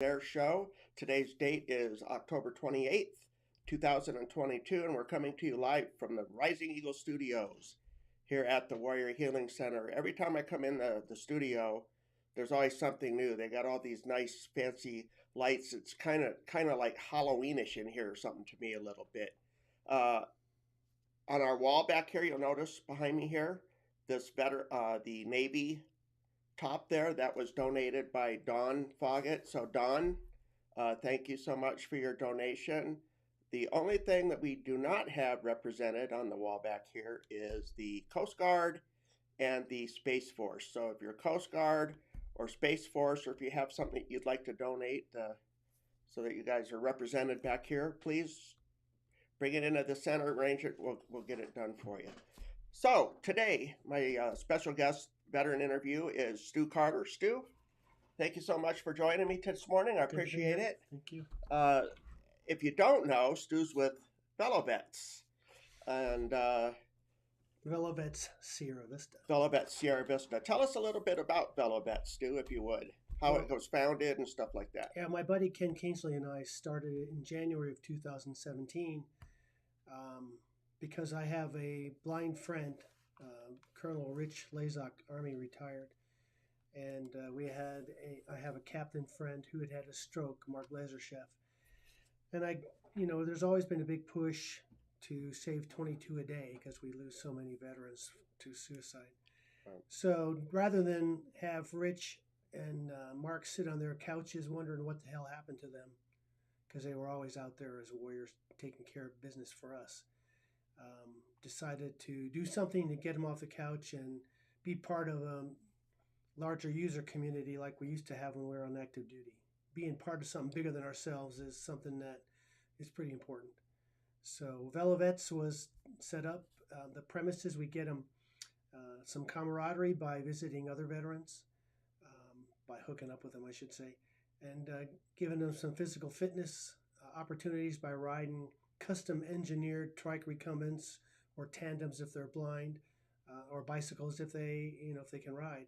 Zehr show. Today's date is October 28th, 2022, and we're coming to you live from the Rising Eagle Studios here at the Warrior Healing Center. Every time I come in the studio, there's always something new. They got all these nice fancy lights. It's kind of like Halloweenish in here or something to me a little bit. Uh, on our wall back here, you'll notice behind me here, the Navy top there that was donated by Dawn Foggett. So Dawn, thank you so much for your donation. The only thing that we do not have represented on the wall back here is the Coast Guard and the Space Force. So if you're Coast Guard or Space Force, or if you have something you'd like to donate so that you guys are represented back here, please bring it into the center, arrange it, we'll get it done for you. So today, my special guest veteran interview is Stu Carter. Stu, thank you so much for joining me this morning. I appreciate it. Thank you. If you don't know, Stu's with fellow vets. And Fellow Vets Sierra Vista. fellow vets Sierra Vista. Tell us a little bit about fellow vets, Stu, if you would. How it was founded and stuff like that. Yeah, my buddy Ken Kingsley and I started it in January of 2017 because I have a blind friend, Colonel Rich Lazok, Army retired, and I have a captain friend who had a stroke, Mark Lazarshev, and there's always been a big push to save 22 a day because we lose so many veterans to suicide. Right. So rather than have Rich and Mark sit on their couches wondering what the hell happened to them, because they were always out there as warriors taking care of business for us, decided to do something to get them off the couch and be part of a larger user community like we used to have when we were on active duty. Being part of something bigger than ourselves is something that is pretty important. So VeloVets was set up. The premises, we get them some camaraderie by visiting other veterans, by hooking up with them, I should say, and giving them some physical fitness opportunities by riding custom engineered trike recumbents or tandems if they're blind, or bicycles if they can ride.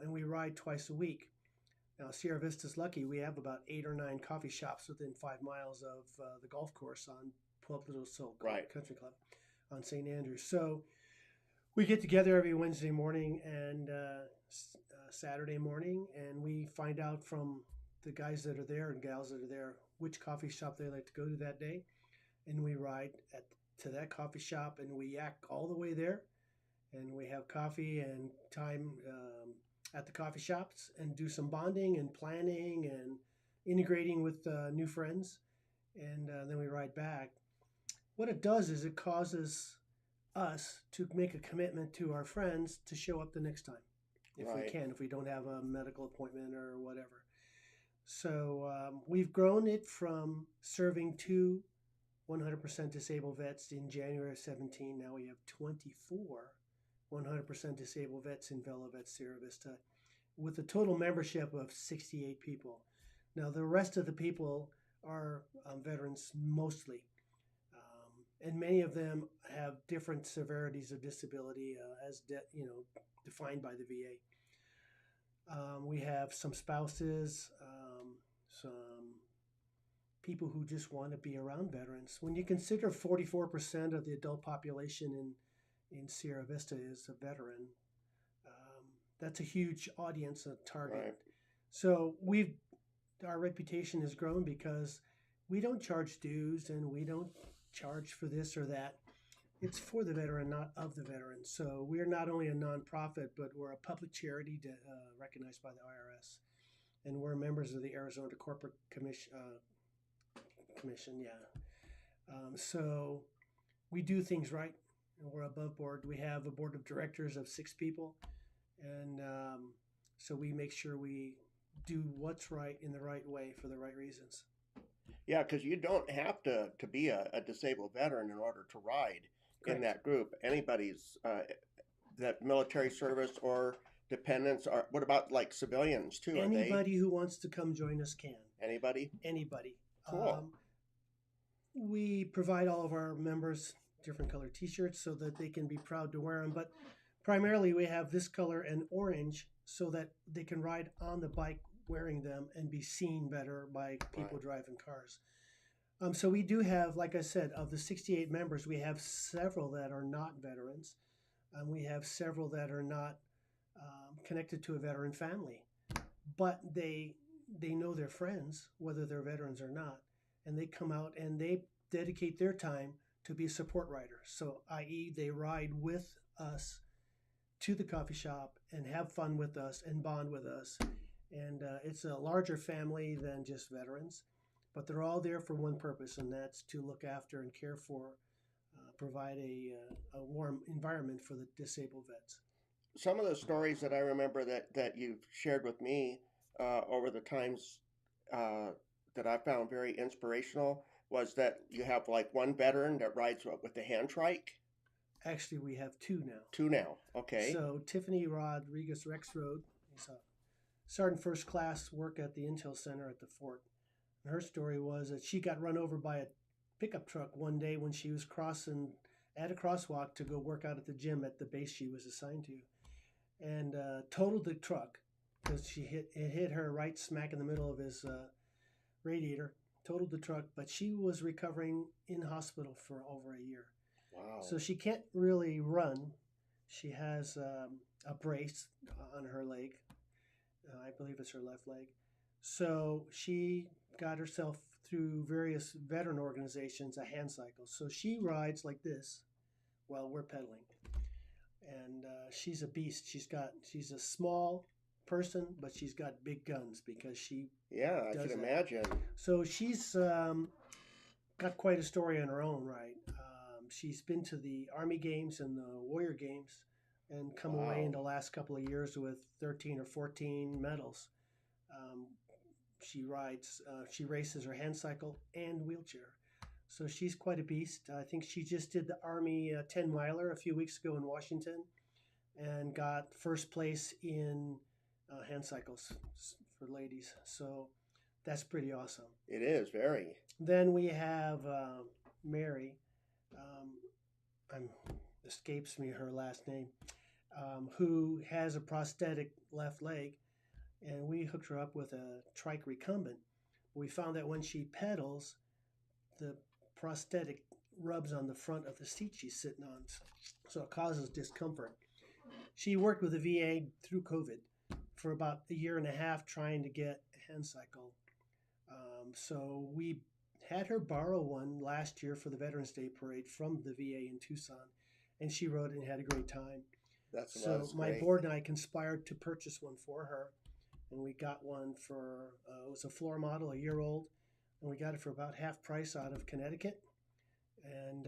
And we ride twice a week. Now, Sierra Vista's lucky. We have about 8 or 9 coffee shops within 5 miles of the golf course on Pueblo del Sol Country Club on St. Andrews. So we get together every Wednesday morning and Saturday morning, and we find out from the guys that are there and gals that are there which coffee shop they like to go to that day. And we ride to that coffee shop, and we yak all the way there. And we have coffee and time at the coffee shops and do some bonding and planning and integrating with new friends. And then we ride back. What it does is it causes us to make a commitment to our friends to show up the next time if we can, if we don't have a medical appointment or whatever. So we've grown it from serving 2 100% disabled vets in January of 17. Now we have 24 100% disabled vets in VeloVets Sierra Vista, with a total membership of 68 people. Now the rest of the people are veterans mostly, and many of them have different severities of disability as defined by the VA. We have some spouses, some people who just want to be around veterans. When you consider 44% of the adult population in Sierra Vista is a veteran, that's a huge audience, a target. Right. So our reputation has grown because we don't charge dues and we don't charge for this or that. It's for the veteran, not of the veteran. So we're not only a nonprofit, but we're a public charity recognized by the IRS, and we're members of the Arizona Corporate Commission. So we do things right, and we're above board. We have a board of directors of 6 people, and so we make sure we do what's right in the right way for the right reasons. Yeah, because you don't have to be a disabled veteran in order to ride. Correct. In that group. Anybody's that military service or dependents are. What about like civilians too? Anybody who wants to come join us can. Anybody? Cool. We provide all of our members different color T-shirts so that they can be proud to wear them. But primarily, we have this color and orange so that they can ride on the bike wearing them and be seen better by people Right. driving cars. So we do have, like I said, of the 68 members, we have several that are not veterans. We have several that are not connected to a veteran family, but they know their friends, whether they're veterans or not, and they come out and they dedicate their time to be a support rider. So, i.e., they ride with us to the coffee shop and have fun with us and bond with us. And it's a larger family than just veterans, but they're all there for one purpose, and that's to look after and care for, provide a warm environment for the disabled vets. Some of the stories that I remember that you've shared with me over the times uh, that I found very inspirational was that you have like one veteran that rides with the hand trike. Actually, we have two now. Two now. Okay. So Tiffany Rodriguez Rexroad is a sergeant first class, work at the Intel Center at the fort. And her story was that she got run over by a pickup truck one day when she was crossing at a crosswalk to go work out at the gym at the base she was assigned to, and totaled the truck because it hit her right smack in the middle of his radiator. Totaled the truck, but she was recovering in hospital for over a year. Wow. So she can't really run. She has a brace on her leg. I believe it's her left leg. So she got herself through various veteran organizations a hand cycle. So she rides like this while we're pedaling. And she's a beast. She's a small person, but she's got big guns because she Yeah, I does can that. imagine. So she's got quite a story on her own, right? She's been to the Army Games and the Warrior Games and come away in the Wow. last couple of years with 13 or 14 medals. Um, she races her hand cycle and wheelchair. So she's quite a beast. I think she just did the Army 10 miler a few weeks ago in Washington and got first place in hand cycles for ladies. So that's pretty awesome. It is very. Then we have Mary. I'm escapes me her last name, who has a prosthetic left leg, and we hooked her up with a trike recumbent. We found that when she pedals, the prosthetic rubs on the front of the seat she's sitting on, so it causes discomfort. She worked with the VA through COVID for about a year and a half trying to get a hand cycle. So we had her borrow one last year for the Veterans Day Parade from the VA in Tucson, and she rode it and had a great time. So my Great. board and I conspired to purchase one for her, and we got one for it was a floor model, a year old, and we got it for about half price out of Connecticut, and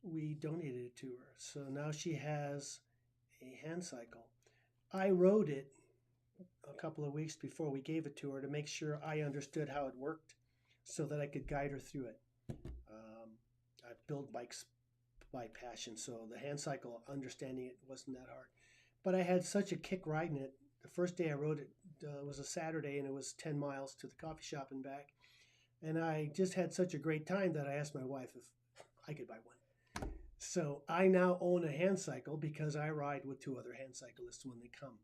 we donated it to her. So now she has a hand cycle. I rode it a couple of weeks before we gave it to her to make sure I understood how it worked so that I could guide her through it. I build bikes by passion, so the hand cycle, understanding it wasn't that hard. But I had such a kick riding it. The first day I rode it was a Saturday, and it was 10 miles to the coffee shop and back. And I just had such a great time that I asked my wife if I could buy one. So I now own a hand cycle because I ride with two other hand cyclists when they come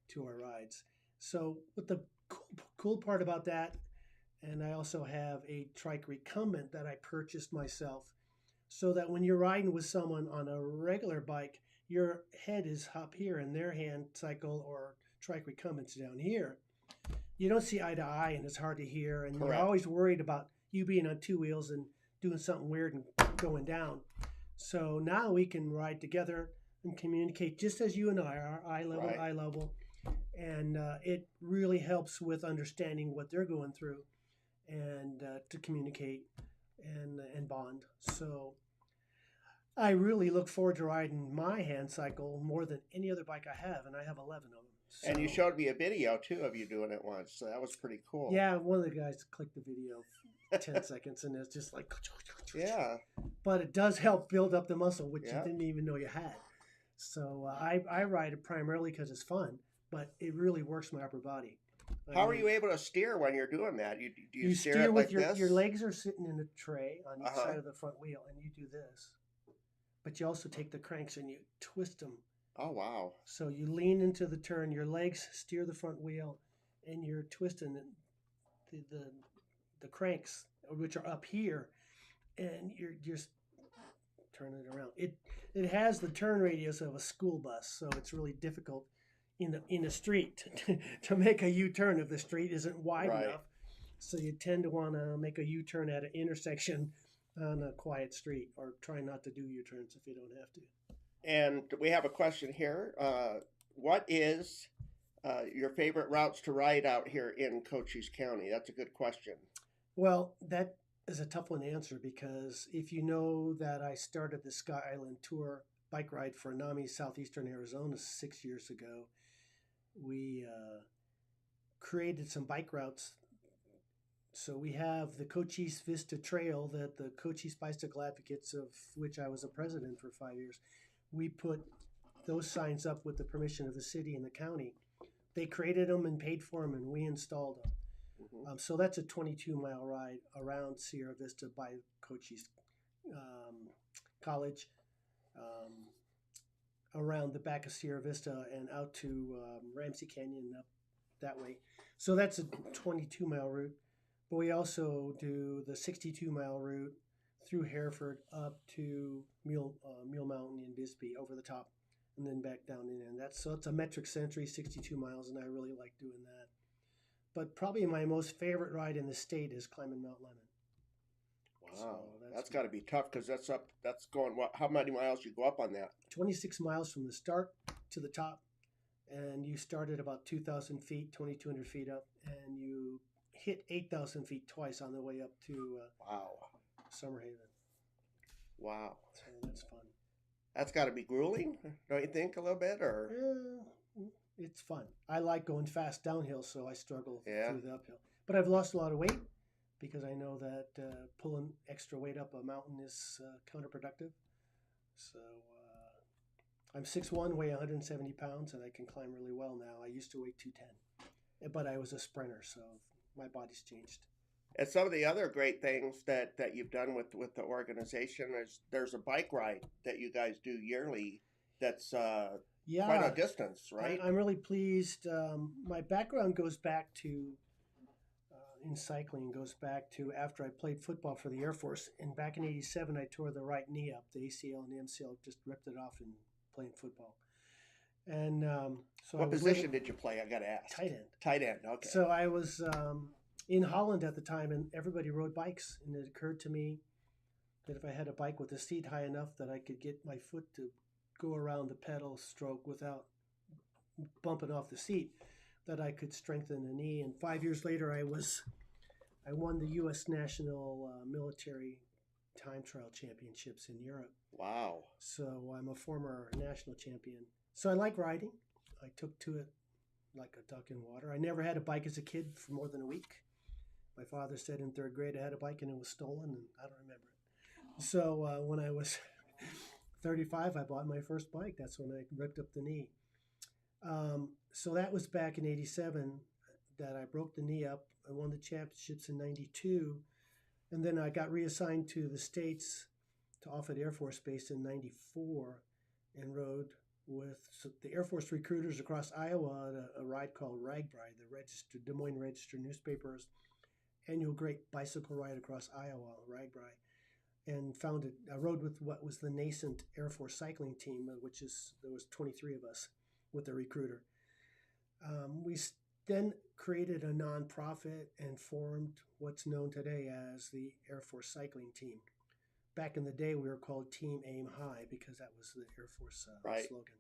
to our rides. So what the cool part about that, and I also have a trike recumbent that I purchased myself, so that when you're riding with someone on a regular bike, your head is up here and their hand cycle or trike recumbent's down here. You don't see eye to eye and it's hard to hear, and Correct. you're always worried about you being on two wheels and doing something weird and going down. So now we can ride together and communicate just as you and I are, eye level, Right. eye level. And it really helps with understanding what they're going through and to communicate and bond. So I really look forward to riding my hand cycle more than any other bike I have, and I have 11 of them. So, And you showed me a video too of you doing it once, so that was pretty cool. yeah, one of the guys clicked the video 10 seconds, and it's just like, Yeah. but it does help build up the muscle, which Yeah. you didn't even know you had. So I ride it primarily because it's fun, but it really works my upper body. How are you able to steer when you're doing that? Do you You steer steer it with like your this? your legs are sitting in a tray on each Uh-huh. side of the front wheel, and you do this. But you also take the cranks and you twist them. Oh wow. So you lean into the turn, your legs steer the front wheel, and you're twisting the cranks, which are up here, and you're just turning it around. It has the turn radius of a school bus, so it's really difficult in a street to make a U-turn if the street isn't wide Right. enough. So you tend to want to make a U-turn at an intersection on a quiet street, or try not to do U-turns if you don't have to. And we have a question here. What is your favorite routes to ride out here in Cochise County? That's a good question. Well, that is a tough one to answer, because if you know that I started the Sky Island Tour bike ride for NAMI Southeastern Arizona 6 years ago, we created some bike routes. So we have the Cochise Vista Trail that the Cochise Bicycle Advocates, of which I was a president for 5 years, we put those signs up with the permission of the city and the county. They created them and paid for them, and we installed them. Mm-hmm. So that's a 22-mile ride around Sierra Vista by Cochise College, around the back of Sierra Vista and out to Ramsey Canyon up that way. So that's a 22-mile route. But we also do the 62-mile route through Hereford up to Mule Mountain in Bisbee, over the top, and then back down in. And so it's a metric century, 62 miles, and I really like doing that. But probably my most favorite ride in the state is climbing Mount Lemmon. Wow, that's got to be tough, because that's going what? How many miles you go up on that? 26 miles from the start to the top, and you start at about 2,000 feet, 2,200 feet up, and you hit 8,000 feet twice on the way up to wow, Summerhaven. Wow, so that's fun. That's got to be grueling, don't you think, a little bit? Or it's fun. I like going fast downhill, so I struggle Yeah. through the uphill. But I've lost a lot of weight, because I know that pulling extra weight up a mountain is counterproductive. So I'm 6'1", weigh 170 pounds, and I can climb really well now. I used to weigh 210, but I was a sprinter, so my body's changed. And some of the other great things that you've done with the organization is there's a bike ride that you guys do yearly that's quite a distance, right? I'm really pleased. My background goes back to, in cycling, goes back to after I played football for the Air Force. And back in '87, I tore the right knee up. The ACL and the MCL just ripped it off in playing football. And so what position did you play? I got to ask. Tight end. Tight end, okay. So I was in Holland at the time, and everybody rode bikes. And it occurred to me that if I had a bike with a seat high enough that I could get my foot to go around the pedal stroke without bumping off the seat, that I could strengthen the knee. And 5 years later, I won the U.S. National Military Time Trial Championships in Europe. Wow. So I'm a former national champion. So I like riding. I took to it like a duck in water. I never had a bike as a kid for more than a week. My father said in third grade I had a bike and it was stolen, and I don't remember it. So when I was 35, I bought my first bike. That's when I ripped up the knee. So that was back in '87 that I broke the knee up. I won the championships in '92, and then I got reassigned to the States, to Offutt Air Force Base in '94, and rode with the Air Force recruiters across Iowa at a ride called RAGBRAI, the Des Moines Register newspaper's annual great bicycle ride across Iowa, RAGBRAI. And I rode with what was the nascent Air Force cycling team, there was 23 of us with the recruiter. We then created a nonprofit and formed what's known today as the Air Force Cycling Team. Back in the day, we were called Team Aim High because that was the Air Force slogan.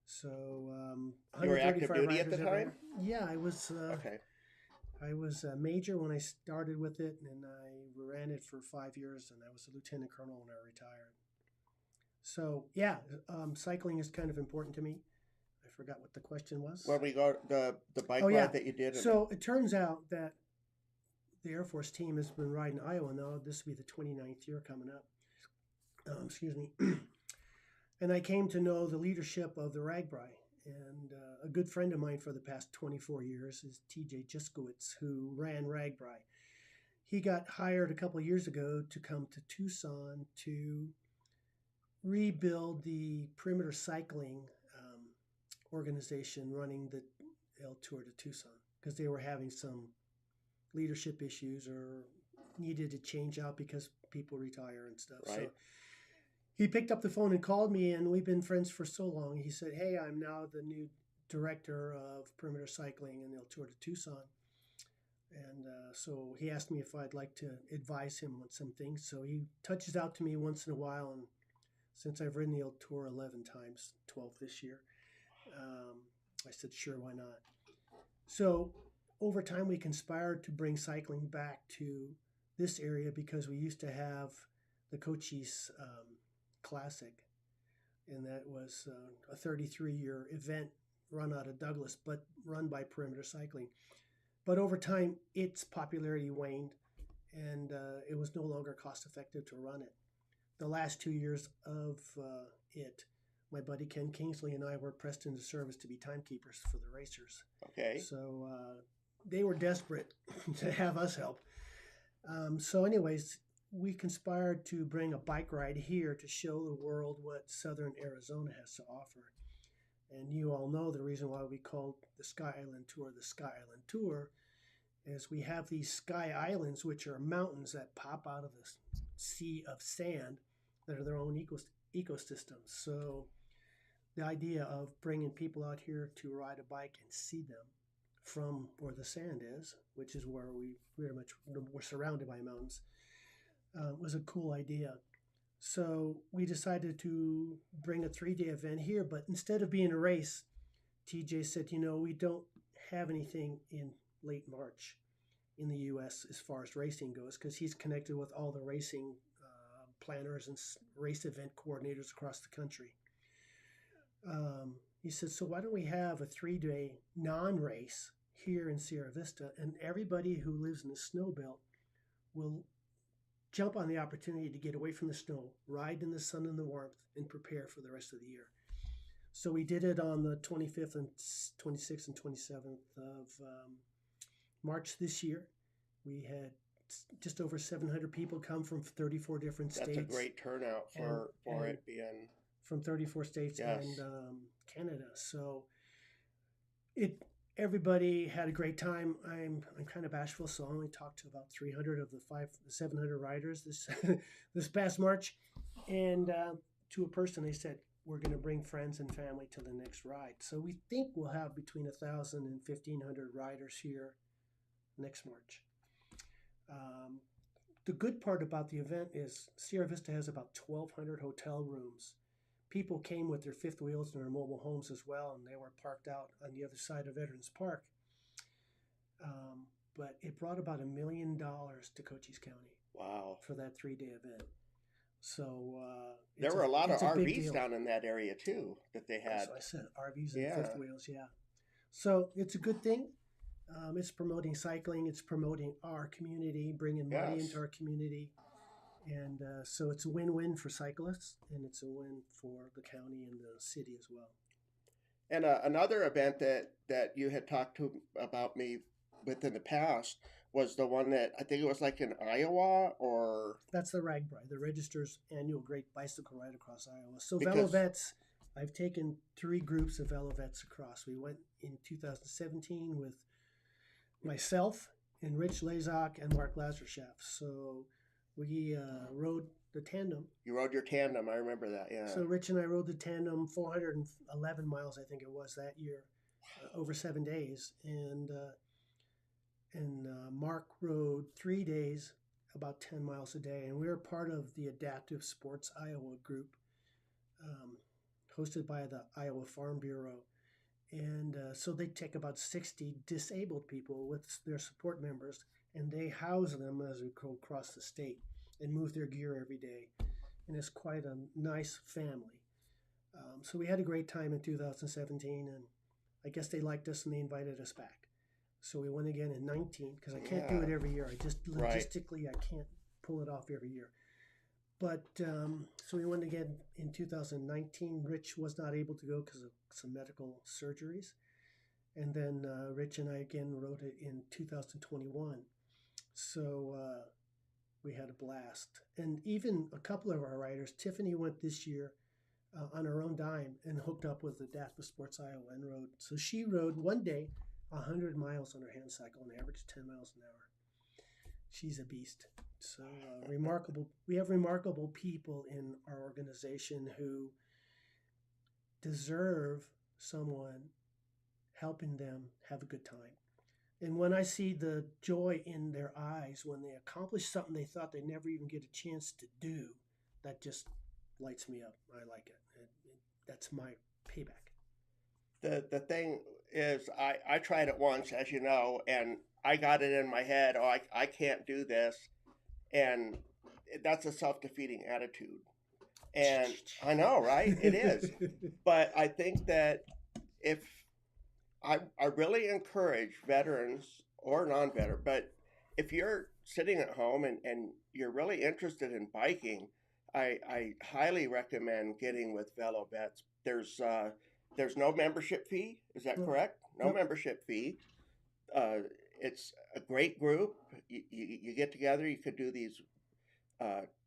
So you were active duty at the time? Yeah, I was. Okay. I was a major when I started with it, and I ran it for 5 years, and I was a lieutenant colonel when I retired. So yeah, cycling is kind of important to me. I forgot what the question was. When we got the bike ride that you did. So it turns out that the Air Force team has been riding Iowa now. This will be the 29th year coming up. Excuse me. And I came to know the leadership of the RAGBRAI. And a good friend of mine for the past 24 years is T.J. Jiskowitz, who ran RAGBRAI. He got hired a couple of years ago to come to Tucson to rebuild the perimeter cycling organization running the El Tour de Tucson. because they were having some leadership issues or needed to change out because people retire and stuff. Right. So he picked up the phone and called me, and we've been friends for so long. He said, "Hey, I'm now the new director of perimeter cycling in El Tour de Tucson." And so he asked me if I'd like to advise him on some things. So he touches out to me once in a while. And since I've ridden the El Tour 11 times, 12 this year, I said, sure, why not? So over time, we conspired to bring cycling back to this area because we used to have the Cochise Classic. And that was a 33-year event run out of Douglas, but run by Perimeter Cycling. But over time, its popularity waned, and it was no longer cost effective to run it. The last 2 years of it, my buddy Ken Kingsley and I were pressed into service to be timekeepers for the racers. Okay. So they were desperate to have us help. So anyways, we conspired to bring a bike ride here to show the world what Southern Arizona has to offer. And you all know the reason why we called the Sky Island Tour the Sky Island Tour is we have these sky islands, which are mountains that pop out of the sea of sand that are their own ecosystems. So the idea of bringing people out here to ride a bike and see them from where the sand is, which is where we're surrounded by mountains, was a cool idea. So we decided to bring a 3-day event here, but instead of being a race, TJ said, we don't have anything in late March in the U.S. as far as racing goes, because he's connected with all the racing planners and race event coordinators across the country. He said, so why don't we have a 3-day non-race here in Sierra Vista, and everybody who lives in the snow belt will jump on the opportunity to get away from the snow, ride in the sun and the warmth, and prepare for the rest of the year. So we did it on the 25th and 26th and 27th of March this year. We had just over 700 people come from 34 different states. That's a great turnout for it being from 34 states. Yes. And Canada. So everybody had a great time. I'm kind of bashful, so I only talked to about 300 of the 700 riders this past March. And to a person, they said, we're going to bring friends and family to the next ride. So we think we'll have between 1,000 and 1,500 riders here next March. The good part about the event is Sierra Vista has about 1,200 hotel rooms. People came with their fifth wheels and their mobile homes as well, and they were parked out on the other side of Veterans Park. But it brought about $1 million to Cochise County. Wow. For that 3-day event. So there were a lot of RVs down in that area too that they had. So I said RVs and fifth wheels, yeah. So it's a good thing. It's promoting cycling. It's promoting our community, bringing money into our community. And so it's a win-win for cyclists, and it's a win for the county and the city as well. And another event that you had talked about me with in the past was the one that I think it was like in Iowa or... That's the RAGBRAI, the Register's annual Great Bicycle Ride across Iowa. So VeloVets, I've taken 3 groups of VeloVets across. We went in 2017 with myself and Rich Lazak and Mark Lazarsheff. So we rode the tandem. You rode your tandem, I remember that, yeah. So Rich and I rode the tandem 411 miles, I think it was that year, over 7 days. And Mark rode 3 days, about 10 miles a day. And we were part of the Adaptive Sports Iowa group, hosted by the Iowa Farm Bureau. And so they take about 60 disabled people with their support members, and they house them as we go across the state and move their gear every day. And it's quite a nice family. So we had a great time in 2017, and I guess they liked us and they invited us back. So we went again in 19 because I can't do it every year. I just logistically I can't pull it off every year. But so we went again in 2019. Rich was not able to go because of some medical surgeries. And then Rich and I again rode it in 2021. So we had a blast. And even a couple of our riders, Tiffany went this year on her own dime and hooked up with Adaptive Sports Iowa and rode. So she rode one day 100 miles on her hand cycle, and average 10 miles an hour. She's a beast. So remarkable. We have remarkable people in our organization who deserve someone helping them have a good time. And when I see the joy in their eyes when they accomplish something they thought they'd never even get a chance to do, that just lights me up. I like it. That's my payback. The thing is, I tried it once, as you know, and I got it in my head, oh, I can't do this. And that's a self defeating attitude. And I know, right? It is. But I think that if I really encourage veterans or non veteran, but if you're sitting at home and you're really interested in biking, I highly recommend getting with fellow vets. There's no membership fee. Is that correct? No Nope. membership fee. It's a great group. You get together. You could do these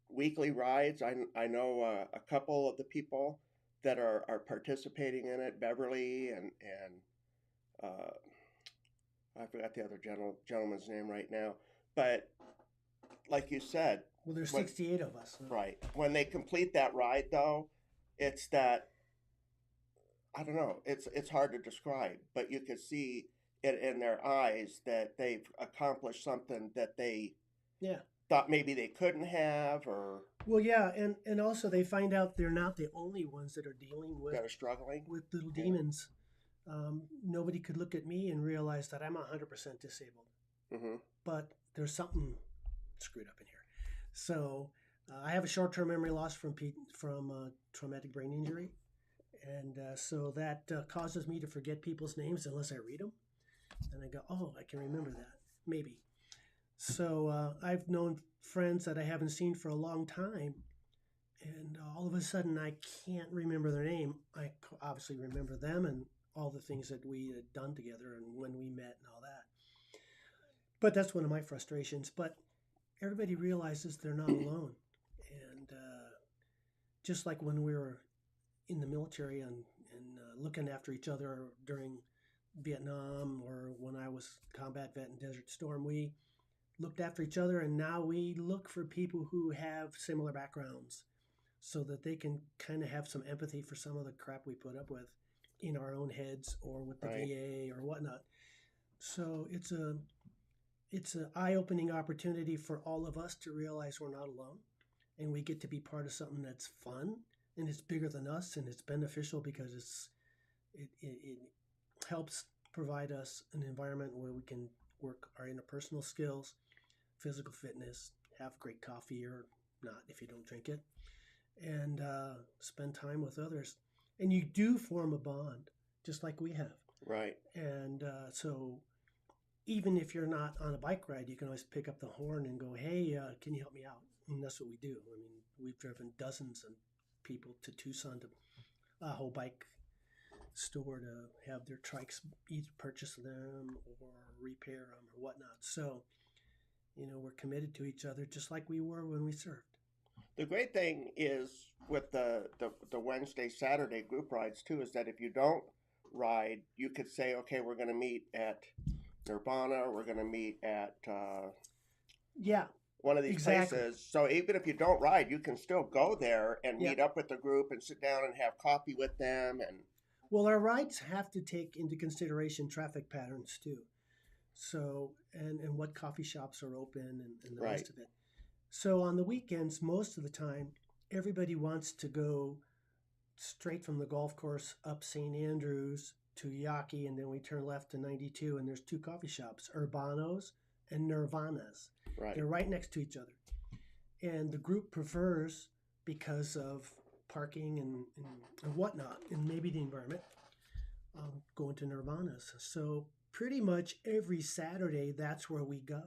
weekly rides. I know a couple of the people that are participating in it. Beverly and I forgot the other gentleman's name right now. But like you said, well, there's 68 of us. Right. When they complete that ride, though, it's that I don't know. It's hard to describe, but you could see it in their eyes that they've accomplished something that they thought maybe they couldn't have, or well, yeah, and also they find out they're not the only ones that are dealing with that are struggling with little demons. Nobody could look at me and realize that I'm 100% disabled, but there's something screwed up in here. So I have a short-term memory loss from traumatic brain injury. And so that causes me to forget people's names unless I read them. And I go, oh, I can remember that, maybe. So I've known friends that I haven't seen for a long time. And all of a sudden, I can't remember their name. I obviously remember them and all the things that we had done together and when we met and all that. But that's one of my frustrations. But everybody realizes they're not alone. And just like when we were in the military and looking after each other during Vietnam, or when I was combat vet in Desert Storm, we looked after each other, and now we look for people who have similar backgrounds so that they can kind of have some empathy for some of the crap we put up with in our own heads or with the VA or whatnot. So it's an eye-opening opportunity for all of us to realize we're not alone, and we get to be part of something that's fun. And it's bigger than us, and it's beneficial because it helps provide us an environment where we can work our interpersonal skills, physical fitness, have great coffee or not if you don't drink it, and spend time with others. And you do form a bond, just like we have. Right. And so even if you're not on a bike ride, you can always pick up the horn and go, hey, can you help me out? And that's what we do. I mean, we've driven dozens of people to Tucson to a whole bike store to have their trikes either purchase them or repair them or whatnot. So, we're committed to each other just like we were when we served. The great thing is with the Wednesday, Saturday group rides too, is that if you don't ride, you could say, okay, we're going to meet at Nirvana, we're going to meet at one of these places. So even if you don't ride, you can still go there and meet up with the group and sit down and have coffee with them. And well, our rides have to take into consideration traffic patterns too. So and what coffee shops are open and the rest of it. So on the weekends, most of the time, everybody wants to go straight from the golf course up St. Andrews to Yaqui, and then we turn left to 92, and there's two coffee shops, Urbano's and Nirvana's. Right. They're right next to each other. And the group prefers, because of parking and whatnot, and maybe the environment, going to Nirvana's. So pretty much every Saturday, that's where we go.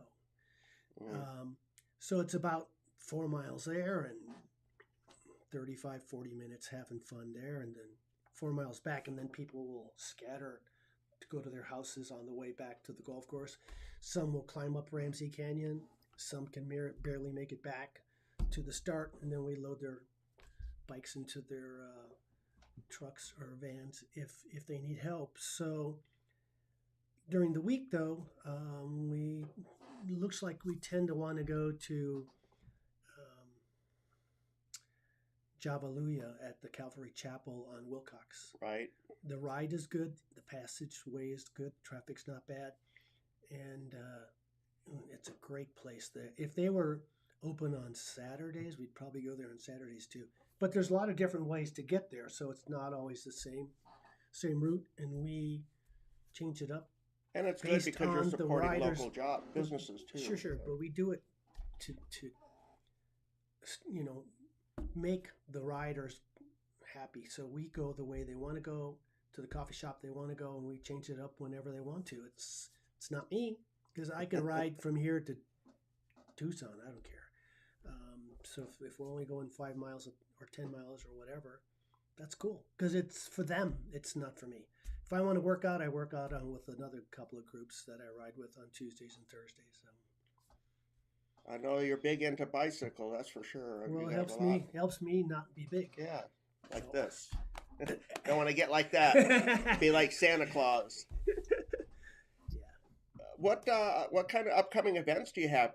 So it's about 4 miles there and 35, 40 minutes having fun there, and then 4 miles back, and then people will scatter to go to their houses on the way back to the golf course. Some will climb up Ramsey Canyon. Some can barely make it back to the start, and then we load their bikes into their trucks or vans if they need help. So During the week, though, we looks like we tend to want to go to um, Jabaluya at the Calvary Chapel on Wilcox. Right. The ride is good. The passageway is good. Traffic's not bad, and it's a great place. There, if they were open on Saturdays, we'd probably go there on Saturdays too. But there's a lot of different ways to get there, so it's not always the same route, and we change it up And it's good based because you're on the supporting riders. local job businesses too. Sure, but we do it to you know make the riders happy. So we go the way they want to go, to the coffee shop they want to go, and we change it up whenever they want to. It's not me, because I can ride from here to Tucson. I don't care. So if we're only going 5 miles or 10 miles or whatever, that's cool, because it's for them. It's not for me. If I want to work out, I work out on with another couple of groups that I ride with on Tuesdays and Thursdays. So. I know you're big into bicycle, that's for sure. Well, You it have helps me not be big. Yeah, like this. Don't want to get like that. Be like Santa Claus. Yeah. What kind of upcoming events do you have?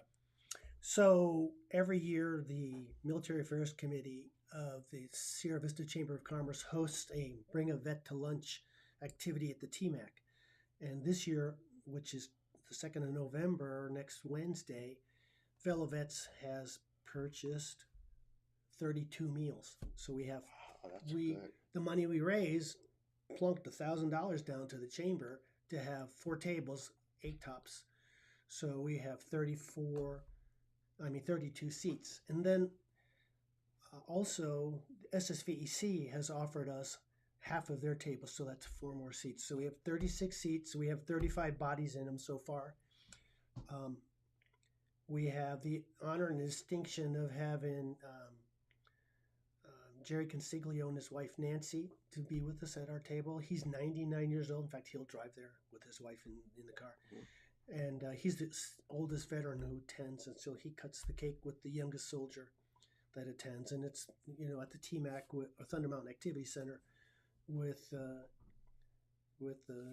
So every year, the Military Affairs Committee of the Sierra Vista Chamber of Commerce hosts a Bring a Vet to Lunch activity at the TMAC. And this year, which is the 2nd of November, next Wednesday, VeloVets has purchased 32 meals. So we have Good. the money we raise plunked $1,000 down to the chamber to have 4 tables, 8 tops. So we have 32 seats. And then also SSVEC has offered us half of their tables, so that's 4 more seats. So we have 36 seats. We have 35 bodies in them so far. We have the honor and distinction of having Jerry Consiglio and his wife Nancy to be with us at our table. He's 99 years old. In fact, he'll drive there with his wife in the car. And he's the oldest veteran who attends, and so he cuts the cake with the youngest soldier that attends. And it's at the TMAC or Thunder Mountain Activity Center with the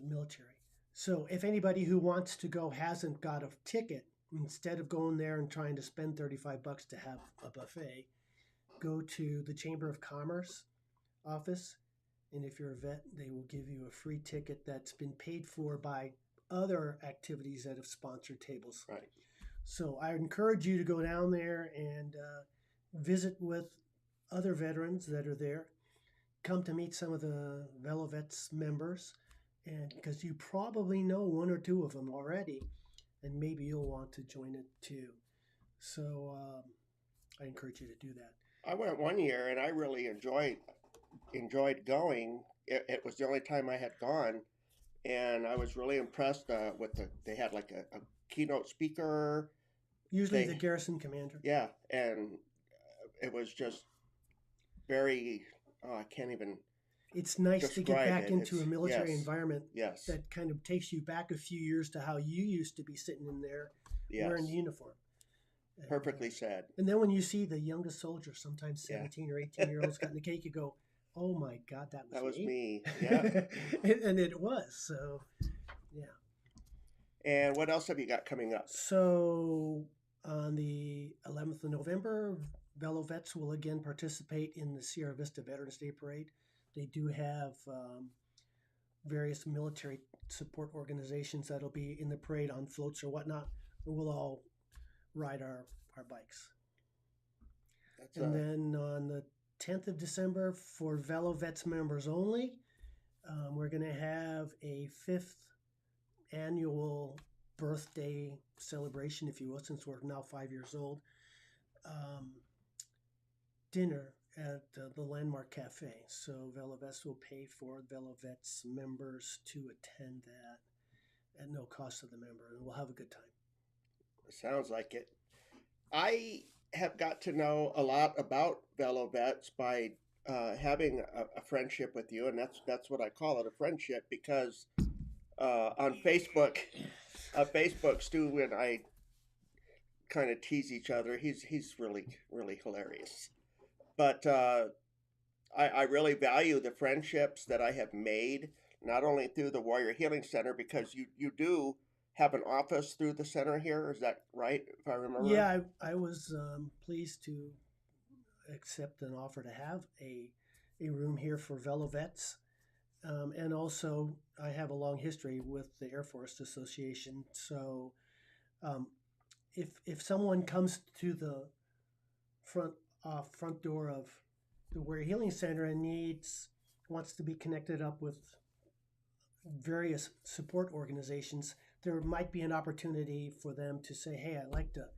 military. So if anybody who wants to go hasn't got a ticket, instead of going there and trying to spend $35 to have a buffet, go to the Chamber of Commerce office, and if you're a vet, they will give you a free ticket that's been paid for by other activities that have sponsored tables. Right. So I encourage you to go down there and visit with other veterans that are there. Come to meet some of the VeloVets members, and because you probably know 1 or 2 of them already, and maybe you'll want to join it too. So I encourage you to do that. I went one year and I really enjoyed going. It was the only time I had gone, and I was really impressed with they had like a keynote speaker. Usually the garrison commander. Yeah, and it was just very. I can't even. It's nice to get back into a military environment. Yes. That kind of takes you back a few years to how you used to be sitting in there wearing the uniform. Perfectly said. And then when you see the youngest soldier, sometimes 17 or 18-year-olds cutting the cake, you go, "Oh my God, that was me." Yeah. and it was. So, yeah. And what else have you got coming up? So on the 11th of November, VeloVets will again participate in the Sierra Vista Veterans Day Parade. They do have various military support organizations that'll be in the parade on floats or whatnot. We'll all ride our bikes. Then on the 10th of December, for VeloVets members only, we're going to have a 5th annual birthday celebration, if you will, since we're now 5 years old. Dinner at the Landmark Cafe. So VeloVets will pay for VeloVets members to attend that at no cost to the member, and we'll have a good time. Sounds like it. I have got to know a lot about VeloVets by having a friendship with you, and that's what I call it, a friendship, because on Facebook, Stu and I kind of tease each other. He's really, really hilarious. But I really value the friendships that I have made. not only through the Warrior Healing Center, because you do have an office through the center here. Is that right, if I remember? Yeah, I was pleased to accept an offer to have a room here for Velo vets. And also, I have a long history with the Air Force Association. So, um, if someone comes to the front front door of the Warrior Healing Center and wants to be connected up with various support organizations, there might be an opportunity for them to say, "Hey, I'd like to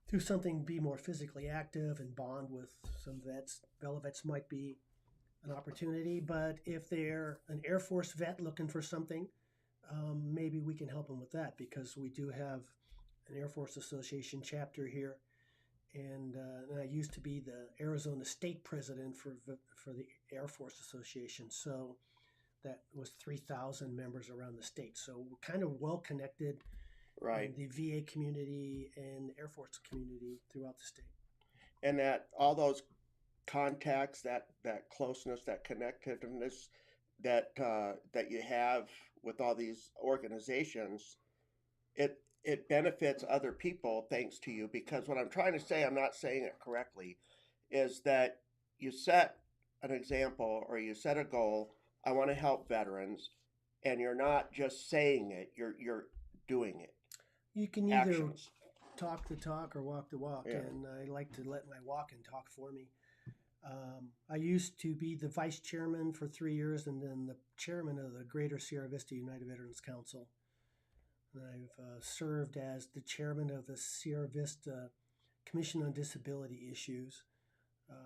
do something, be more physically active, and bond with some vets." Velo vets might be an opportunity, but if they're an Air Force vet looking for something, maybe we can help them with that because we do have an Air Force Association chapter here, and I used to be the Arizona State President for the Air Force Association. So that was 3,000 members around the state. So we're kind of well connected Right. in the VA community and Air Force community throughout the state. And that all those contacts, that closeness, that connectedness that you have with all these organizations, it benefits other people thanks to you. Because what I'm trying to say, I'm not saying it correctly, is that you set an example or you set a goal. I want to help veterans, and you're not just saying it; you're doing it. You can either Actions. talk the talk or walk the walk, Yeah. and I like to let my walk and talk for me. I used to be the vice chairman for 3 years and then the chairman of the Greater Sierra Vista United Veterans Council. And I've served as the chairman of the Sierra Vista Commission on Disability Issues.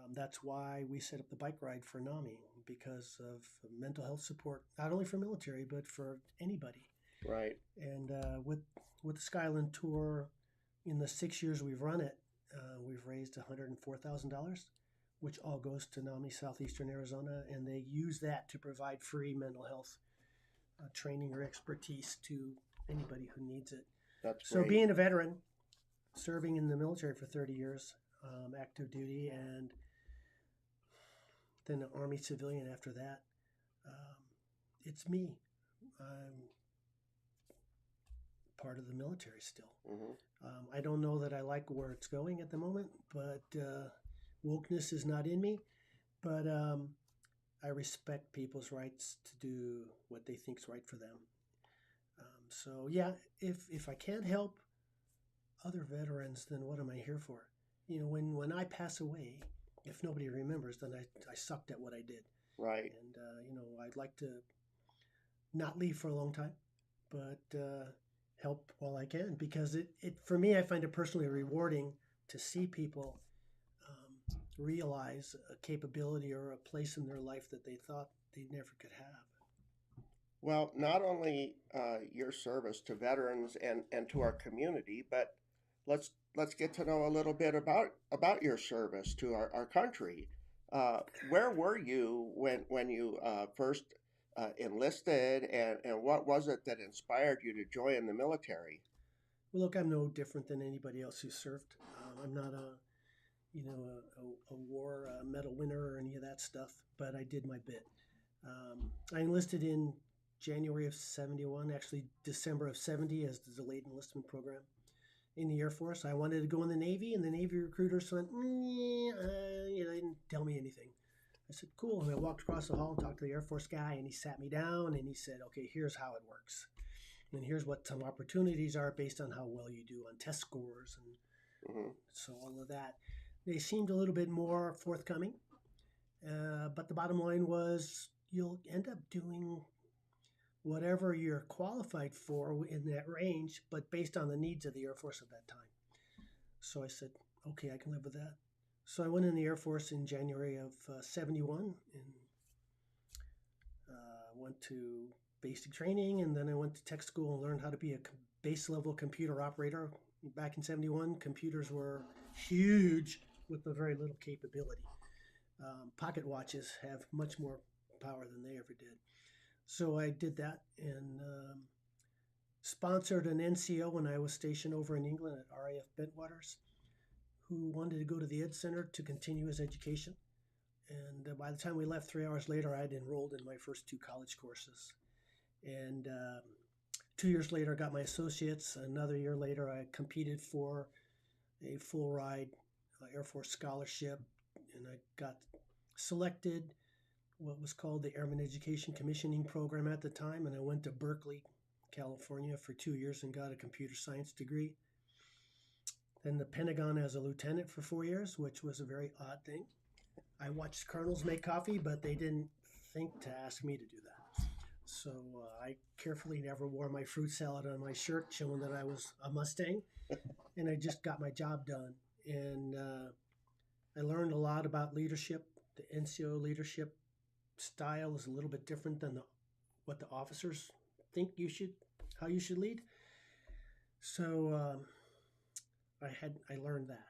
That's why we set up the bike ride for NAMI because of mental health support, not only for military, but for anybody. Right. And with the Skyland Tour, in the 6 years we've run it, we've raised $104,000, which all goes to NAMI Southeastern Arizona, and they use that to provide free mental health training or expertise to anybody who needs it. That's So great. being a veteran, serving in the military for 30 years, active duty, and then an Army civilian after that, it's me. I'm part of the military still. I don't know that I like where it's going at the moment, but wokeness is not in me. But I respect people's rights to do what they think's right for them. So yeah, if I can't help other veterans, then what am I here for? You know, when I pass away, if nobody remembers, then I sucked at what I did. Right. And you know, I'd like to not leave for a long time, but help while I can, because it for me, I find it personally rewarding to see people realize a capability or a place in their life that they thought they never could have. Well, not only your service to veterans and to our community, but let's get to know a little bit about your service to our country. Where were you when you first enlisted, and what was it that inspired you to join the military? Well, look, I'm no different than anybody else who served. I'm not a war medal winner or any of that stuff, but I did my bit. I enlisted in January of 71, actually December of 70 as the delayed enlistment program in the Air Force. I wanted to go in the Navy, and the Navy recruiters went, they didn't tell me anything. I said, cool. And I walked across the hall and talked to the Air Force guy, and he sat me down and he said, okay, here's how it works. And here's what some opportunities are based on how well you do on test scores and so all of that. They seemed a little bit more forthcoming, but the bottom line was you'll end up doing whatever you're qualified for in that range, but based on the needs of the Air Force at that time. So I said, okay, I can live with that. So I went in the Air Force in January of 71 and went to basic training, and then I went to tech school and learned how to be a base level computer operator. Back in 71, computers were huge with a very little capability. Pocket watches have much more power than they ever did. So I did that and sponsored an NCO when I was stationed over in England at RAF Bentwaters, who wanted to go to the Ed Center to continue his education. And by the time we left 3 hours later, I'd enrolled in my first 2 college courses. And 2 years later, I got my associates. Another year later, I competed for a full ride Air Force scholarship, and I got selected what was called the Airman Education Commissioning Program at the time, and I went to Berkeley, California for 2 years and got a computer science degree. Then the Pentagon as a lieutenant for 4 years, which was a very odd thing. I watched colonels make coffee, but they didn't think to ask me to do that. So I carefully never wore my fruit salad on my shirt, showing that I was a Mustang, and I just got my job done. And I learned a lot about leadership. The NCO leadership style is a little bit different than what the officers think how you should lead. So I learned that.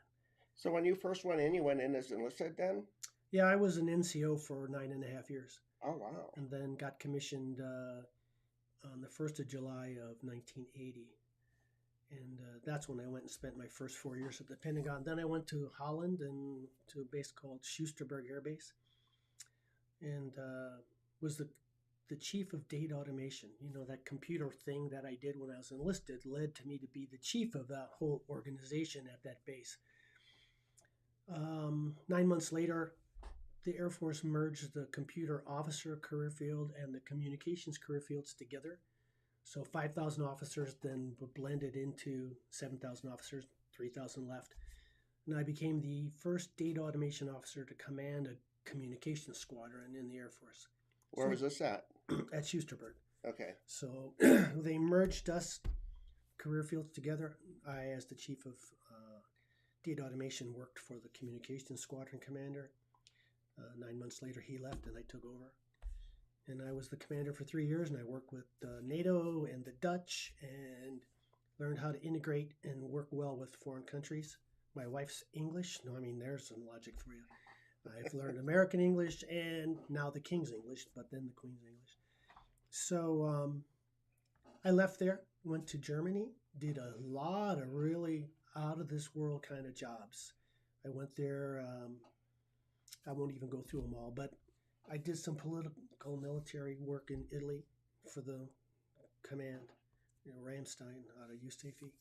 So when you first went in, you went in as enlisted then? Yeah, I was an NCO for 9.5 years. Oh, wow. And then got commissioned on the 1st of July of 1980. And that's when I went and spent my first 4 years at the Pentagon. Then I went to Holland and to a base called Schusterberg Air Base, and was the chief of data automation. You know, that computer thing that I did when I was enlisted led to me to be the chief of that whole organization at that base. 9 months later, the Air Force merged the computer officer career field and the communications career fields together. So 5,000 officers then were blended into 7,000 officers, 3,000 left. And I became the first data automation officer to command a communications squadron in the Air Force. Where was this at? At Schusterberg. Okay. So they merged us career fields together. I, as the chief of data automation, worked for the communications squadron commander. 9 months later, he left and I took over. And I was the commander for 3 years, and I worked with NATO and the Dutch and learned how to integrate and work well with foreign countries. My wife's English. No, I mean, there's some logic for you. I've learned American English and now the King's English, but then the Queen's English. So I left there, went to Germany, did a lot of really out-of-this-world kind of jobs. I went there, I won't even go through them all, but I did some political military work in Italy for the command, Ramstein out of Eustafi.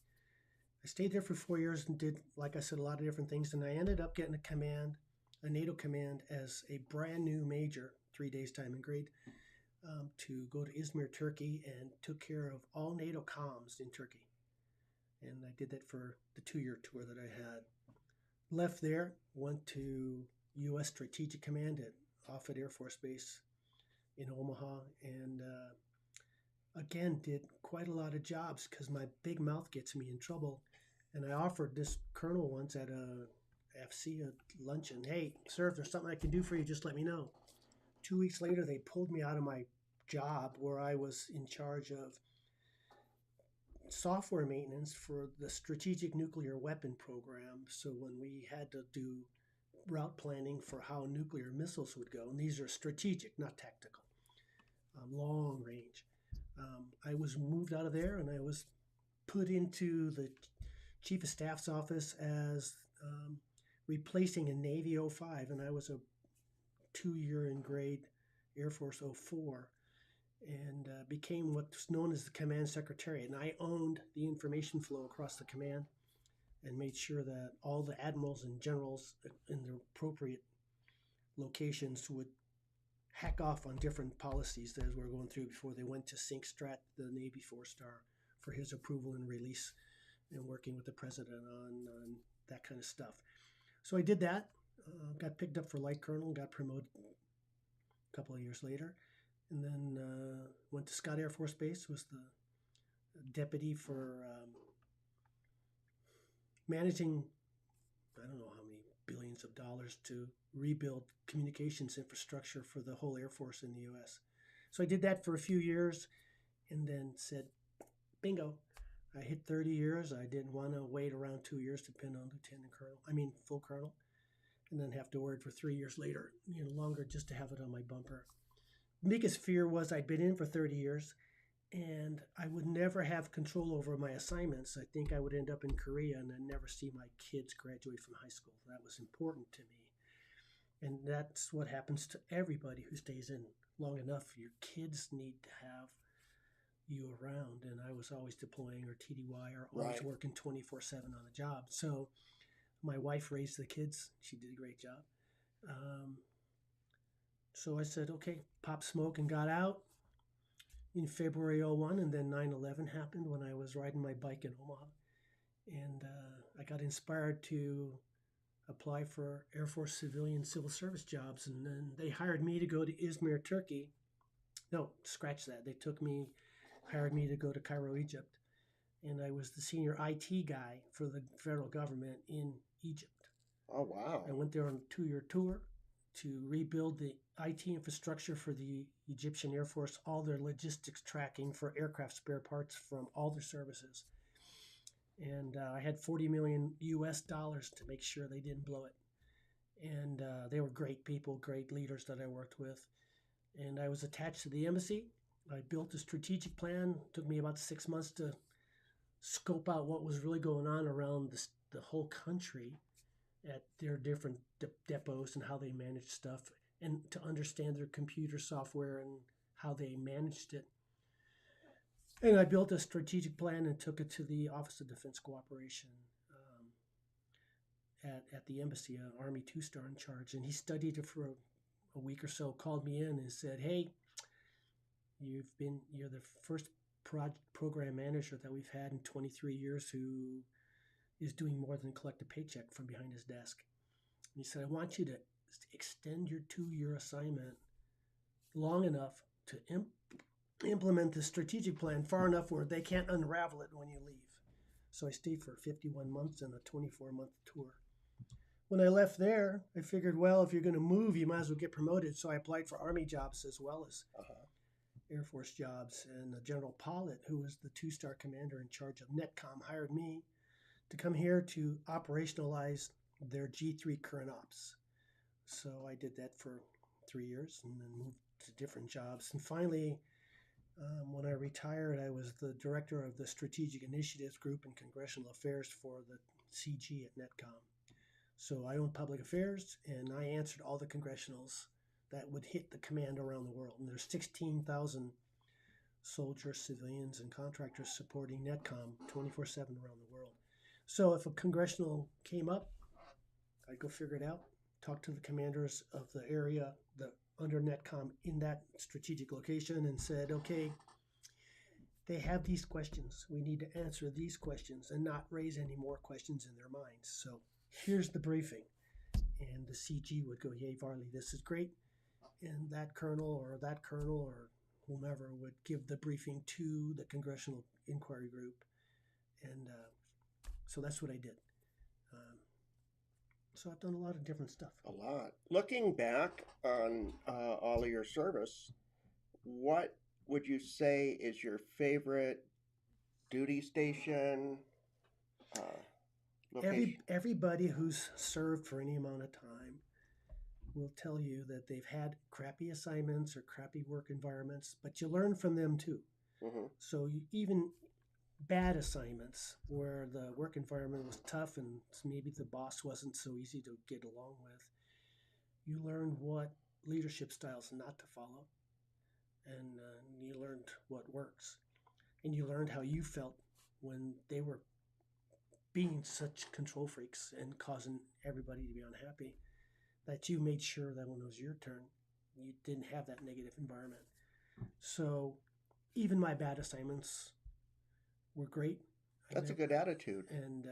I stayed there for 4 years and did, like I said, a lot of different things. And I ended up getting a NATO command as a brand new major, 3 days time and grade, to go to Izmir, Turkey, and took care of all NATO comms in Turkey. And I did that for the 2-year tour that I had. Left there, went to U.S. Strategic Command at Offutt Air Force Base in Omaha, and again did quite a lot of jobs because my big mouth gets me in trouble. And I offered this colonel once at a FC luncheon, "Hey, sir, if there's something I can do for you, just let me know." 2 weeks later, they pulled me out of my job where I was in charge of software maintenance for the Strategic Nuclear Weapon Program. So when we had to do route planning for how nuclear missiles would go, and these are strategic, not tactical, long range. I was moved out of there and I was put into the Chief of Staff's office as replacing a Navy 05, and I was a 2-year in grade Air Force 04, and became what's known as the Command Secretariat. And I owned the information flow across the command and made sure that all the admirals and generals in their appropriate locations would hack off on different policies that we're going through before they went to Sync Strat, the Navy 4-star, for his approval and release, and working with the president on that kind of stuff. So I did that, got picked up for Light Colonel, got promoted a couple of years later, and then went to Scott Air Force Base, was the deputy for managing, I don't know how many billions of dollars to rebuild communications infrastructure for the whole Air Force in the U.S. So I did that for a few years and then said, bingo, I hit 30 years. I didn't want to wait around 2 years to pin on full colonel, and then have to word for 3 years later, longer, just to have it on my bumper. Biggest fear was I'd been in for 30 years and I would never have control over my assignments. I think I would end up in Korea and then never see my kids graduate from high school. That was important to me. And that's what happens to everybody who stays in long enough. Your kids need to have you around. And I was always deploying or TDY or always Right. working 24/7 on the job. So my wife raised the kids. She did a great job. Um, so I said, okay, pop smoke, and got out in February '01. And then 9/11 happened when I was riding my bike in Omaha. And I got inspired to apply for Air Force civilian civil service jobs. And then they hired me to go to Izmir, Turkey. No, scratch that. They hired me to go to Cairo, Egypt. And I was the senior IT guy for the federal government in Egypt. Oh, wow. I went there on a 2-year tour to rebuild the IT infrastructure for the Egyptian Air Force, all their logistics tracking for aircraft spare parts from all their services. And I had 40 million US dollars to make sure they didn't blow it. And they were great people, great leaders that I worked with. And I was attached to the embassy. I built a strategic plan. It took me about 6 months to scope out what was really going on around the whole country at their different depots and how they managed stuff, and to understand their computer software and how they managed it. And I built a strategic plan and took it to the Office of Defense Cooperation at the embassy, an Army 2-star in charge. And he studied it for a week or so, called me in and said, hey, you're the first program manager that we've had in 23 years who is doing more than collect a paycheck from behind his desk. And he said, I want you to extend your 2-year assignment long enough to implement the strategic plan far enough where they can't unravel it when you leave. So I stayed for 51 months and a 24-month tour. When I left there, I figured, well, if you're going to move, you might as well get promoted. So I applied for Army jobs as well as Air Force jobs. And General Pollitt, who was the 2-star commander in charge of NETCOM, hired me to come here to operationalize their G3 current ops. So I did that for 3 years and then moved to different jobs. And finally, when I retired, I was the director of the Strategic Initiatives Group in Congressional Affairs for the CG at NETCOM. So I owned public affairs, and I answered all the congressionals that would hit the command around the world. And there's 16,000 soldiers, civilians, and contractors supporting NETCOM 24/7 around the world. So if a congressional came up, I'd go figure it out, talk to the commanders of the area under NETCOM in that strategic location, and said, okay, they have these questions. We need to answer these questions and not raise any more questions in their minds. So here's the briefing. And the CG would go, yay, Varley, this is great. And that colonel or whomever would give the briefing to the Congressional Inquiry Group. And so that's what I did. So I've done a lot of different stuff. A lot. Looking back on all of your service, what would you say is your favorite duty station? Location? Everybody who's served for any amount of time will tell you that they've had crappy assignments or crappy work environments, but you learn from them too. Mm-hmm. So even bad assignments where the work environment was tough and maybe the boss wasn't so easy to get along with, you learned what leadership styles not to follow, and you learned what works, and you learned how you felt when they were being such control freaks and causing everybody to be unhappy, that you made sure that when it was your turn, you didn't have that negative environment. So even my bad assignments were great. That's a good attitude. And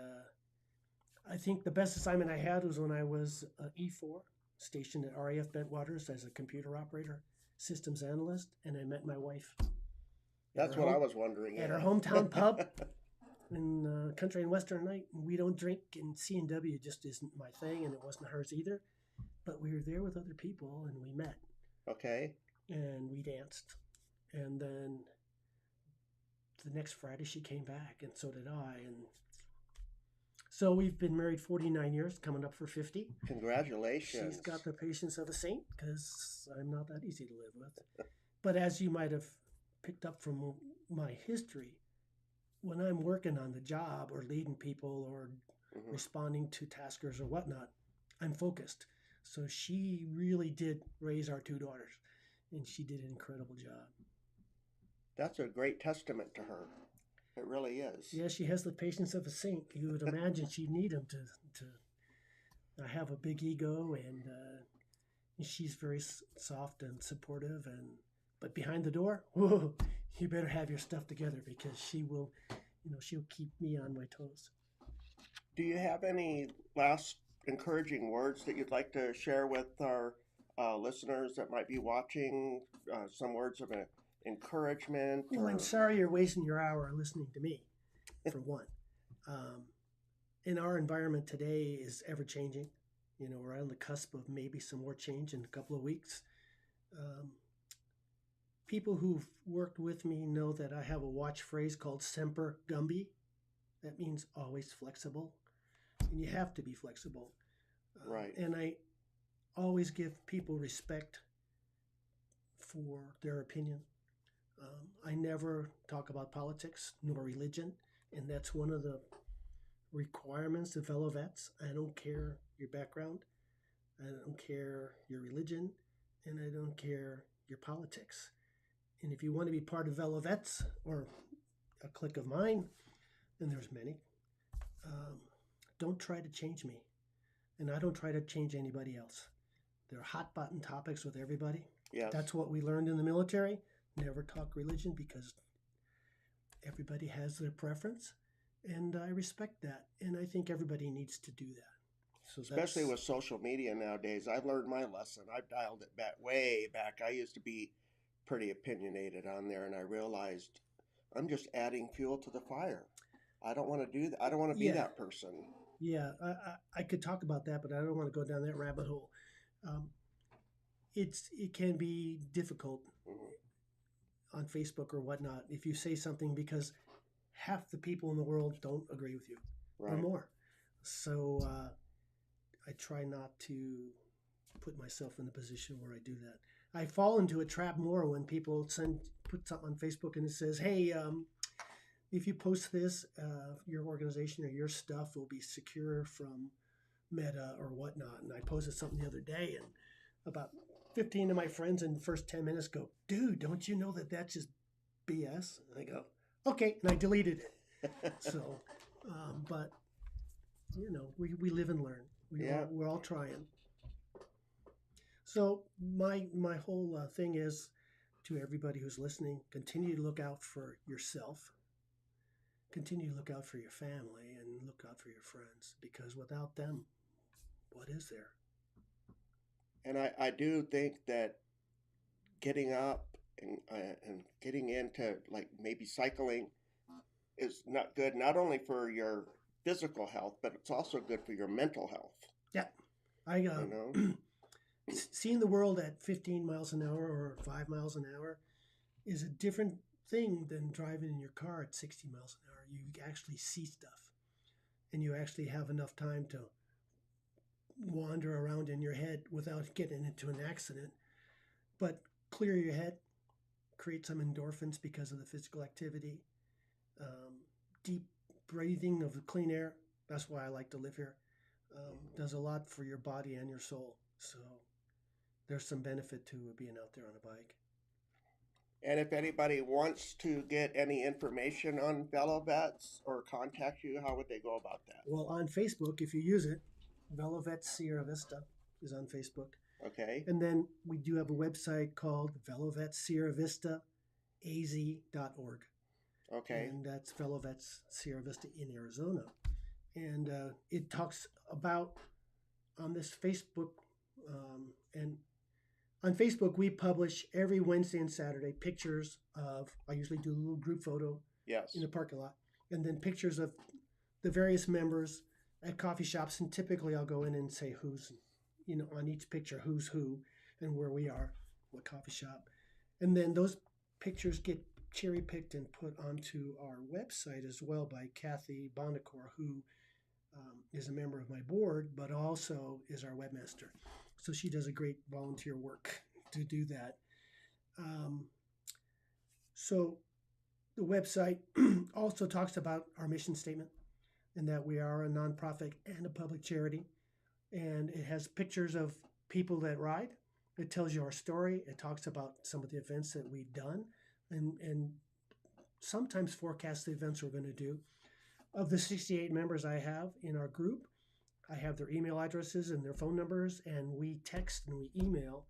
I think the best assignment I had was when I was E4, stationed at RAF Bentwaters as a computer operator, systems analyst, and I met my wife. That's what I was wondering. At our hometown pub in Country and Western Night. We don't drink, and C&W just isn't my thing, and it wasn't hers either. But we were there with other people, and we met. Okay. And we danced. And then the next Friday she came back, and so did I. And so we've been married 49 years, coming up for 50. Congratulations. She's got the patience of a saint, because I'm not that easy to live with. But as you might have picked up from my history, when I'm working on the job or leading people or responding to taskers or whatnot, I'm focused. So she really did raise our two daughters, and she did an incredible job. That's a great testament to her. It really is. Yeah, she has the patience of a saint. You would imagine she'd need him to have a big ego, and she's very soft and supportive. And but behind the door, whoa, you better have your stuff together because she will, she'll keep me on my toes. Do you have any last encouraging words that you'd like to share with our listeners that might be watching? Some words of encouragement? Well, I'm sorry you're wasting your hour listening to me, for one. In our environment today is ever changing. We're on the cusp of maybe some more change in a couple of weeks. People who've worked with me know that I have a watch phrase called Semper Gumby. That means always flexible. And you have to be flexible. Right. And I always give people respect for their opinion. I never talk about politics nor religion, and that's one of the requirements of fellow vets. I don't care your background, I don't care your religion, and I don't care your politics. And if you want to be part of fellow vets or a clique of mine, and there's many, don't try to change me, and I don't try to change anybody else. There are hot button topics with everybody. Yes. That's what we learned in the military. Never talk religion because everybody has their preference, and I respect that, and I think everybody needs to do that. So especially with social media nowadays, I've learned my lesson. I've dialed it back way back. I used to be pretty opinionated on there, and I realized I'm just adding fuel to the fire. I don't want to do that. I don't want to be that person. Yeah, I could talk about that, but I don't want to go down that rabbit hole. It can be difficult on Facebook or whatnot if you say something because half the people in the world don't agree with you or more. So I try not to put myself in a position where I do that. I fall into a trap more when people put something on Facebook and it says, hey, if you post this, your organization or your stuff will be secure from Meta or whatnot. And I posted something the other day, and about 15 of my friends in the first 10 minutes go, dude, don't you know that that's just BS? And I go, okay, and I deleted it. So, but, we live and learn. We're all trying. So my whole thing is to everybody who's listening, continue to look out for yourself. Continue to look out for your family and look out for your friends, because without them, what is there? And I do think that getting up and getting into like maybe cycling is not good, not only for your physical health, but it's also good for your mental health. Yeah. Seeing the world at 15 miles an hour or 5 miles an hour is a different thing than driving in your car at 60 miles an hour. You actually see stuff, and you actually have enough time to wander around in your head without getting into an accident. But clear your head, create some endorphins because of the physical activity, deep breathing of the clean air. That's why I like to live here. Does a lot for your body and your soul. So there's some benefit to being out there on a bike. And if anybody wants to get any information on Velo Vets or contact you, how would they go about that? Well, on Facebook, if you use it, Velo Vets Sierra Vista is on Facebook. Okay. And then we do have a website called Velo Vets Sierra Vista az.org. Okay. And that's Velo Vets Sierra Vista in Arizona. And it talks about on this Facebook and on Facebook, we publish every Wednesday and Saturday pictures of, I usually do a little group photo in the parking lot, and then pictures of the various members at coffee shops. And typically I'll go in and say who's, on each picture, who's who and where we are, what coffee shop. And then those pictures get cherry picked and put onto our website as well by Kathy Bonacor, who is a member of my board, but also is our webmaster. So she does a great volunteer work to do that. So the website also talks about our mission statement and that we are a nonprofit and a public charity. And it has pictures of people that ride. It tells you our story. It talks about some of the events that we've done, and sometimes forecast the events we're going to do. Of the 68 members I have in our group, I have their email addresses and their phone numbers, and we text and we email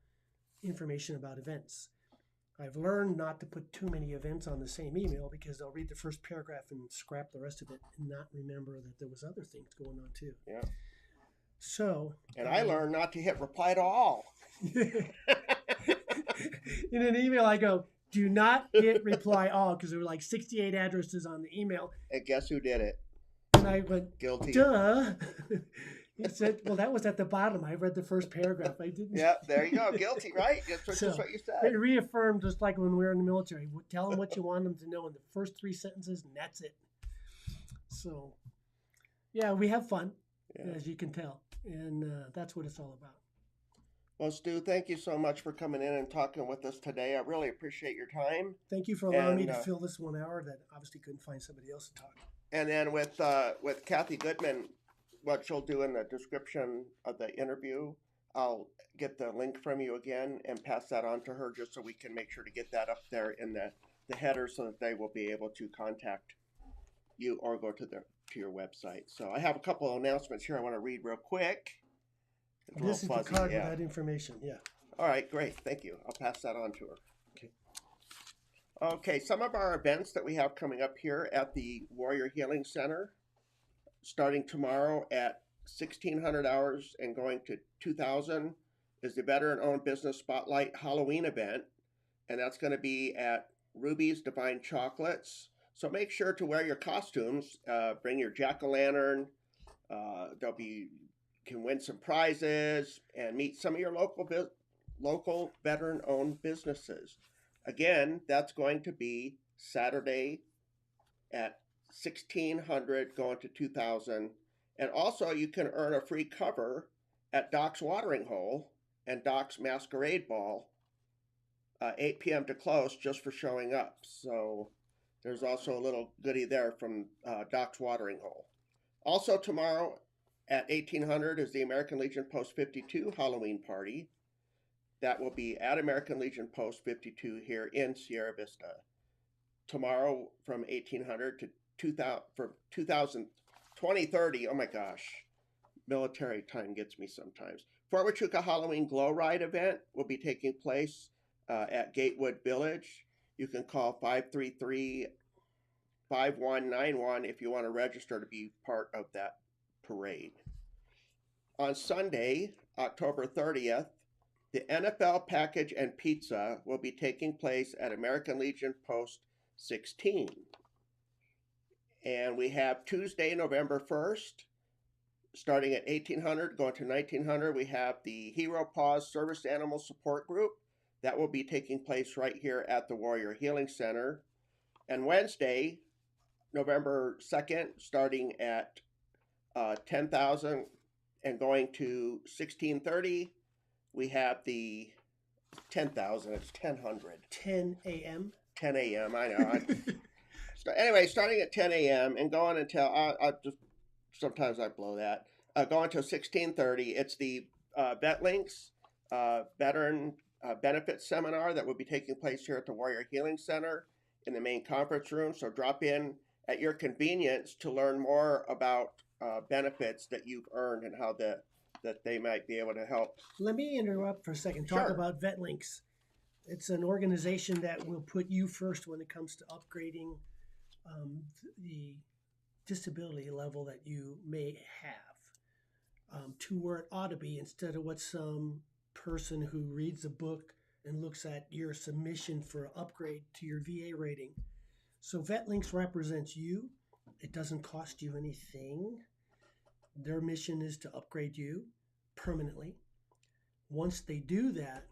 information about events. I've learned not to put too many events on the same email because they'll read the first paragraph and scrap the rest of it and not remember that there was other things going on too. Yeah. So. And I learned not to hit reply to all. In an email, I go, do not hit reply all, because there were like 68 addresses on the email. And guess who did it? And I went, guilty. Duh. He said, well, that was at the bottom. I read the first paragraph. I didn't. Yeah, there you go. Guilty, right? That's just what you said. It reaffirmed, just like when we were in the military. Tell them what you want them to know in the first 3 sentences, and that's it. So, yeah, we have fun, as you can tell. And that's what it's all about. Well, Stu, thank you so much for coming in and talking with us today. I really appreciate your time. Thank you for allowing me to fill this 1 hour that obviously couldn't find somebody else to talk. And then with Kathy Goodman, what she'll do in the description of the interview, I'll get the link from you again and pass that on to her just so we can make sure to get that up there in the header so that they will be able to contact you or go to your website. So I have a couple of announcements here I want to read real quick. This is the card with that information, All right, great. Thank you. I'll pass that on to her. Okay, some of our events that we have coming up here at the Warrior Healing Center, starting tomorrow at 1600 hours and going to 2000, is the Veteran-Owned Business Spotlight Halloween event, and that's going to be at Ruby's Divine Chocolates. So make sure to wear your costumes. Bring your jack-o'-lantern. Can win some prizes and meet some of your local veteran-owned businesses. Again, that's going to be Saturday at 1600 going to 2000. And also you can earn a free cover at Doc's Watering Hole and Doc's Masquerade Ball, 8 p.m. to close, just for showing up. So there's also a little goodie there from Doc's Watering Hole. Also tomorrow at 1800 is the American Legion Post 52 Halloween party. That will be at American Legion Post 52 here in Sierra Vista. Tomorrow from 1800 to 2030. Oh my gosh, military time gets me sometimes. Fort Huachuca Halloween Glow Ride event will be taking place at Gatewood Village. You can call 533-5191 if you want to register to be part of that parade. On Sunday, October 30th, the NFL Package and Pizza will be taking place at American Legion Post 16. And we have Tuesday, November 1st, starting at 1800, going to 1900, we have the Hero Paws Service Animal Support Group. That will be taking place right here at the Warrior Healing Center. And Wednesday, November 2nd, starting at 10,000 and going to 1630, we have the 10,000. It's 1000. 10 a.m. 10 a.m. I know. Anyway, starting at 10 a.m. and going until I just sometimes I blow that. Going until 1630. It's the VetLinks Veteran Benefits Seminar that will be taking place here at the Warrior Healing Center in the main conference room. So drop in at your convenience to learn more about benefits that you've earned and how that they might be able to help. Let me interrupt for a second. Talk about VetLinks. It's an organization that will put you first when it comes to upgrading the disability level that you may have to where it ought to be, instead of what some person who reads a book and looks at your submission for an upgrade to your VA rating. So VetLinks represents you. It doesn't cost you anything. Their mission is to upgrade you permanently. Once they do that,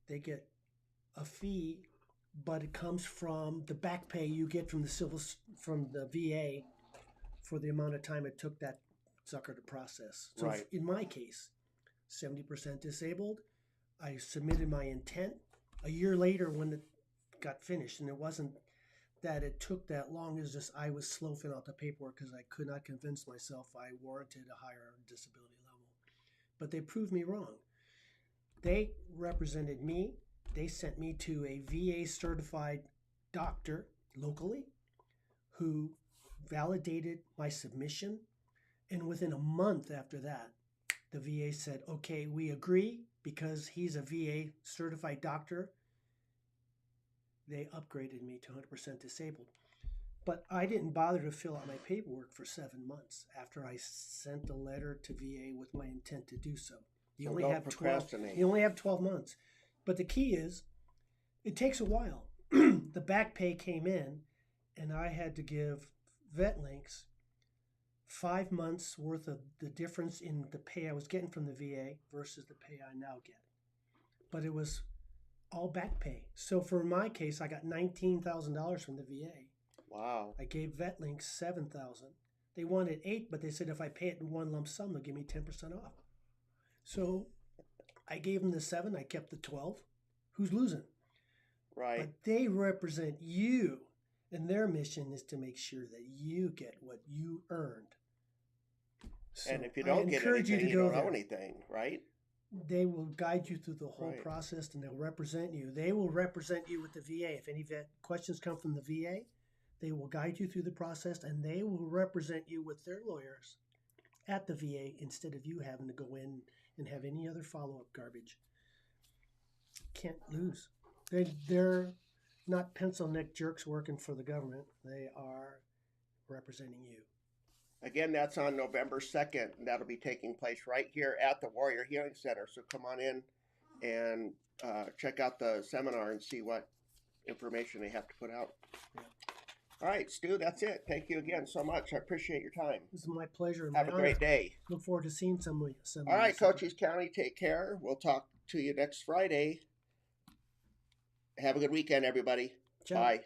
they get a fee, but it comes from the back pay you get from the VA for the amount of time it took that sucker to process. So right. In my case, 70% disabled, I submitted my intent a year later when it got finished, and it wasn't that it took that long. It's just I was slow filling out the paperwork because I could not convince myself I warranted a higher disability level. But they proved me wrong. They represented me. They sent me to a VA certified doctor locally who validated my submission. And within a month after that, the VA said, okay, we agree because he's a VA certified doctor. They upgraded me to 100% disabled. But I didn't bother to fill out my paperwork for 7 months after I sent the letter to VA with my intent to do so. You only have 12. You only have 12 months. But the key is, it takes a while. The back pay came in, and I had to give VetLinks 5 months worth of the difference in the pay I was getting from the VA versus the pay I now get. But it was all back pay. So for my case, I got $19,000 from the VA. Wow. I gave VetLinks $7,000. They wanted $8,000, but they said if I pay it in one lump sum, they'll give me 10% off. So I gave them the $7,000. I kept the $12,000. Who's losing? Right. But they represent you, and their mission is to make sure that you get what you earned. So and if you don't get anything, you don't owe anything, right? They will guide you through the whole process, and they'll represent you. They will represent you with the VA. If any questions come from the VA, they will guide you through the process, and they will represent you with their lawyers at the VA instead of you having to go in and have any other follow-up garbage. Can't lose. They're not pencil-neck jerks working for the government. They are representing you. Again, that's on November 2nd, and that'll be taking place right here at the Warrior Healing Center. So come on in and check out the seminar and see what information they have to put out. Yeah. All right, Stu, that's it. Thank you again so much. I appreciate your time. This is my pleasure. Have a great day. Look forward to seeing some of you. All right, Cochise County, take care. We'll talk to you next Friday. Have a good weekend, everybody. Ciao. Bye.